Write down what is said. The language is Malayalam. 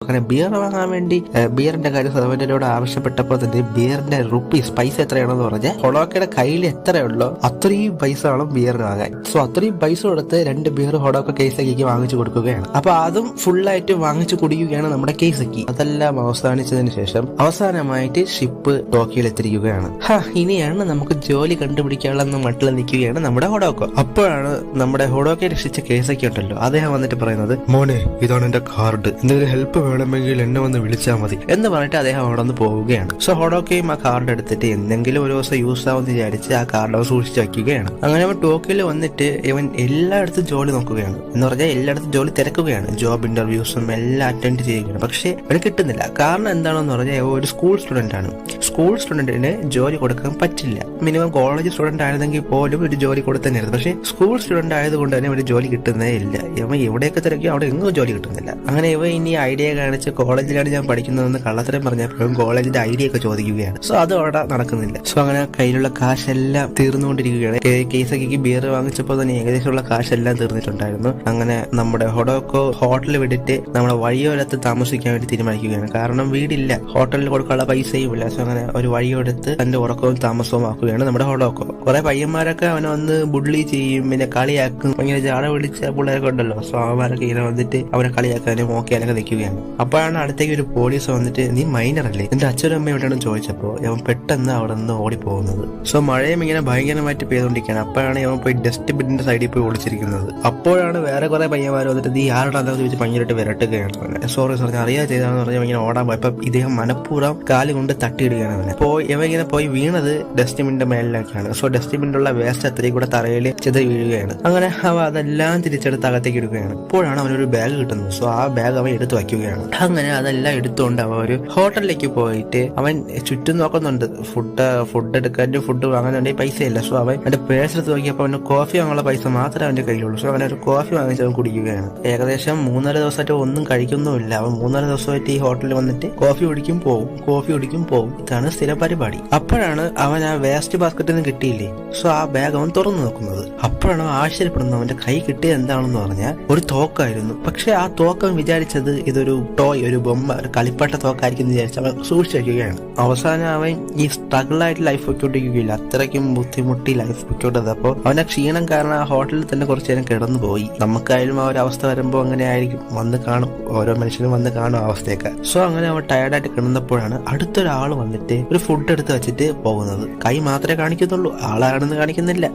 അങ്ങനെ ബിയർ വാങ്ങാൻ വേണ്ടി ബിയറിന്റെ കാര്യം സെർവന്റിനോട് ആവശ്യപ്പെട്ടപ്പോൾ തന്നെ ബിയറിന്റെ റുപ്പീസ് പൈസ എത്രയാണെന്ന് പറഞ്ഞാൽ ഹൊഡോക്കയുടെ കയ്യിൽ എത്രയുള്ളോ അത്രയും പൈസ വേണം ബിയറിന് വാങ്ങാൻ. സോ അത്രയും പൈസ കൊടുത്ത് 2 ബിയർ ഹൊഡോക്ക കേസക്കിക്ക് വാങ്ങിച്ചു കൊടുക്കുകയാണ്. അപ്പൊ അതും ഫുള്ളായിട്ട് വാങ്ങിച്ചു കുടിക്കുകയാണ് നമ്മുടെ കേസക്കി. അതെല്ലാം അവസാനിച്ചതിന് ശേഷം അവസാനമായിട്ട് ഷിപ്പ് ടോക്കിയോയിൽ എത്തിയിരിക്കുകയാണ്. ഇനിയാണ് നമുക്ക് ജോലി കണ്ടുപിടിക്കാനുള്ള മട്ടിൽ നിൽക്കുകയാണ് നമ്മുടെ ഹൊഡോക്കോ. അപ്പോഴാണ് നമ്മുടെ ഹൊഡോക്കയെ രക്ഷിച്ച കേസക്കി ഉണ്ടല്ലോ, അദ്ദേഹം വന്നിട്ട് പറയുന്നത്, മോനെ ഇതാണ് എന്റെ കാർഡ്, എന്തെങ്കിലും ഹെൽപ്പ് വേണമെങ്കിൽ എന്നെ വന്ന് വിളിച്ചാൽ മതി എന്ന് പറഞ്ഞിട്ട് അദ്ദേഹം അവിടെ നിന്ന് പോവുകയാണ്. സോ ഹൊഡോക്കയും ആ കാർഡ് എടുത്തിട്ട് എന്തെങ്കിലും ഒരു ദിവസം യൂസ് ആവുമെന്ന് വിചാരിച്ച് ആ കാർഡ് അവൻ സൂക്ഷിച്ചു വയ്ക്കുകയാണ്. അങ്ങനെ അവൻ ടോക്കിയോയിൽ വന്നിട്ട് ഇവൻ എല്ലായിടത്തും ജോലി നോക്കുകയാണ്. എന്ന് പറഞ്ഞാൽ എല്ലായിടത്തും ജോലി തിരക്കുകയാണ്, ജോബ് ഇന്റർവ്യൂസും എല്ലാം അറ്റൻഡ് ചെയ്യുകയാണ്. പക്ഷെ അവന് കിട്ടുന്നില്ല. കാരണം എന്താണെന്ന് പറഞ്ഞാൽ ഒരു സ്കൂൾ സ്റ്റുഡന്റ് ആണ്. സ്കൂൾ സ്റ്റുഡന്റിന് ജോലി കൊടുക്കാൻ പറ്റില്ല. മിനിമം കോളേജ് സ്റ്റുഡന്റ് ആയിരുന്നെങ്കിൽ പോലും ഒരു ജോലി കൊടുത്തന്നെയായിരുന്നു. പക്ഷെ സ്കൂൾ സ്റ്റുഡന്റ് ആയതുകൊണ്ട് തന്നെ ഒരു ജോലി കിട്ടുന്നേ ഇല്ല. ഇവ എവിടെയൊക്കെ തിരക്കി അവിടെ എങ്ങും ജോലി കിട്ടുന്നില്ല. അങ്ങനെ ഇവ ഇനി ഐഡിയ കാണിച്ച് കോളേജിലാണ് ഞാൻ പഠിക്കുന്നതെന്ന് കള്ളത്തരം പറഞ്ഞപ്പോഴും കോളേജിന്റെ ഐഡിയ ഒക്കെ ചോദിക്കുകയാണ്. സോ അത് അവിടെ നടക്കുന്നില്ല. സോ അങ്ങനെ കയ്യിലുള്ള കാശെല്ലാം തീർന്നുകൊണ്ടിരിക്കുകയാണ്. കേസക്കിക്ക് ബിയർ വാങ്ങിച്ചപ്പോൾ തന്നെ ഏകദേശമുള്ള കാശെല്ലാം തീർന്നിട്ടുണ്ടായിരുന്നു. അങ്ങനെ നമ്മുടെ ഹൊഡോക്കോ ഹോട്ടലിൽ വിട്ടിട്ട് നമ്മുടെ വഴിയോരത്ത് താമസിക്കാൻ വേണ്ടി തീരുമാനിക്കുകയാണ്. കാരണം വീടില്ല, ഹോട്ടലിൽ കൊടുക്കാനുള്ള പൈസയും ഇല്ല. സോ അങ്ങനെ ഒരു വഴിയോരത്ത് തന്റെ ഉറക്കവും താമസവും ആക്കുകയാണ് നമ്മുടെ ഹൊഡോക്കോ. കുറെ പയ്യന്മാരൊക്കെ അവനെ വന്ന് ബുള്ളി ചെയ്യും, പിന്നെ കളിയാക്കും. ഇങ്ങനെ ജാട വിളിച്ച പിള്ളേരൊക്കെ ഉണ്ടല്ലോ, സോ അവന്മാരൊക്കെ ഇങ്ങനെ വന്നിട്ട് അവനെ കളിയാക്കാനും മോക്കിയാനൊക്കെ നിൽക്കുകയാണ്. അപ്പോഴാണ് അടുത്തേക്ക് ഒരു പോലീസ് വന്നിട്ട്, നീ മൈനർ അല്ലേ, നിന്റെ അച്ഛനും അമ്മയും എവിടെയാണെന്ന് ചോദിച്ചപ്പോൾ അവൻ പെട്ടെന്ന് അവിടെ നിന്ന് ഓടിപ്പോകുന്നത്. സോ മഴയും ഇങ്ങനെ ഭയങ്കരമായിട്ട് പെയ്തുകൊണ്ടിരിക്കുകയാണ്. അപ്പോഴാണ് അവൻ പോയി ഡസ്റ്റ്ബിന്നിന്റെ സൈഡിൽ പോയി ഒളിച്ചിരിക്കുന്നത്. അപ്പോഴാണ് വേറെ കുറെ പയ്യന്മാർ വന്നിട്ട് നീ ആരോടാന്ന് ചോദിച്ച് ഭയങ്കരമായിട്ട് വിരട്ടുകയാണ്. സോറി പറഞ്ഞാൽ അറിയാതെ ചെയ്താണെന്ന് പറഞ്ഞാൽ ഇങ്ങനെ ഓടാൻ പോയപ്പോ ഇദ്ദേഹം മനഃപൂർവ്വം കാല് കൊണ്ട് തട്ടിയിടുകയാണ് അവനെ. ഇവ ഇങ്ങനെ പോയി വീണത് ഡസ്റ്റ്ബിന്റെ മേലിലേക്കാണ്. സോ ഡസ്റ്റ്ബിനുള്ള വേസ്റ്റ് അത്രയും കൂടെ തറയിൽ ചെതറി വീഴുകയാണ്. അങ്ങനെ അവ അതെല്ലാം തിരിച്ചെടുത്ത് അകത്തേക്ക് ഇടുകയാണ്. അപ്പോഴാണ് അവനൊരു ബാഗ് കിട്ടുന്നത്. സോ ആ ബാഗ് അവൻ എടുത്ത് വയ്ക്കുകയാണ്. അങ്ങനെ അതെല്ലാം എടുത്തുകൊണ്ട് അവൻ ഒരു ഹോട്ടലിലേക്ക് പോയിട്ട് അവൻ ചുറ്റും നോക്കുന്നുണ്ട്. ഫുഡ് എടുക്കാനും ഫുഡ് വാങ്ങാനുണ്ടെങ്കിൽ പൈസ ഇല്ല. സോ അവൻ അവന്റെ പേഴ്സ് എടുത്ത് നോക്കിയപ്പോൾ അവന് കോഫി വാങ്ങാനുള്ള പൈസ മാത്രമേ അവന്റെ കയ്യിലുള്ളൂ. സോ അവൻ ഒരു കോഫി വാങ്ങിച്ച് അവൻ കുടിക്കുകയാണ്. ഏകദേശം 3-4 ദിവസമായിട്ട് ഒന്നും കഴിക്കുന്നുമില്ല. അവൻ 3-4 ദിവസമായിട്ട് ഈ ഹോട്ടലിൽ വന്നിട്ട് കോഫി കുടിക്കും പോവും. ഇതാണ് സ്ഥിര പരിപാടി. അപ്പോഴാണ് അവൻ ആ വേസ്റ്റ് ബാസ്ക്കറ്റിൽ നിന്ന് കിട്ടിയില്ലേ, സോ ആ ബാഗ് അവൻ തുറന്നു നോക്കുന്നത്. അപ്പോഴാണ് അവൻ ആശ്ചര്യപ്പെടുന്നത്. അവന്റെ കൈ കിട്ടിയത് എന്താണെന്ന് പറഞ്ഞാൽ ഒരു തോക്കായിരുന്നു. പക്ഷെ ആ തോക്കൻ വിചാരിച്ചത് ഇതൊരു ടോയ്, ഒരു ബൊമ്മ, ഒരു കളിപ്പാട്ട തോക്കായിരിക്കും വിചാരിച്ച് അവൻ സൂക്ഷിച്ചു വയ്ക്കുകയാണ്. അവസാനം അവൻ ഈ സ്ട്രഗിളായിട്ട് ലൈഫ് പൊയ്ക്കൊണ്ടിരിക്കുകയില്ല, അത്രയ്ക്കും ബുദ്ധിമുട്ടി ലൈഫ് പൊയ്ക്കൊണ്ടത്. അപ്പോൾ അവന്റെ ക്ഷീണം കാരണം ആ ഹോട്ടലിൽ തന്നെ കുറച്ചു നേരം കിടന്നു പോയി. നമുക്കായാലും ആ ഒരു അവസ്ഥ വരുമ്പോൾ അങ്ങനെ ആയിരിക്കും, വന്ന് കാണും, ഓരോ മനുഷ്യനും വന്ന് കാണും അവസ്ഥയൊക്കെ. സോ അങ്ങനെ അവൻ ടയർഡായിട്ട് കിടന്നപ്പോഴാണ് അടുത്തൊരാൾ വന്നിട്ട് ഒരു ഫുഡ് എടുത്ത് വെച്ചിട്ട് പോകുന്നത്. കൈ മാത്രമേ കാണിക്കുന്നുള്ളൂ, ആളാണെന്ന് കാണിക്കുന്നില്ല.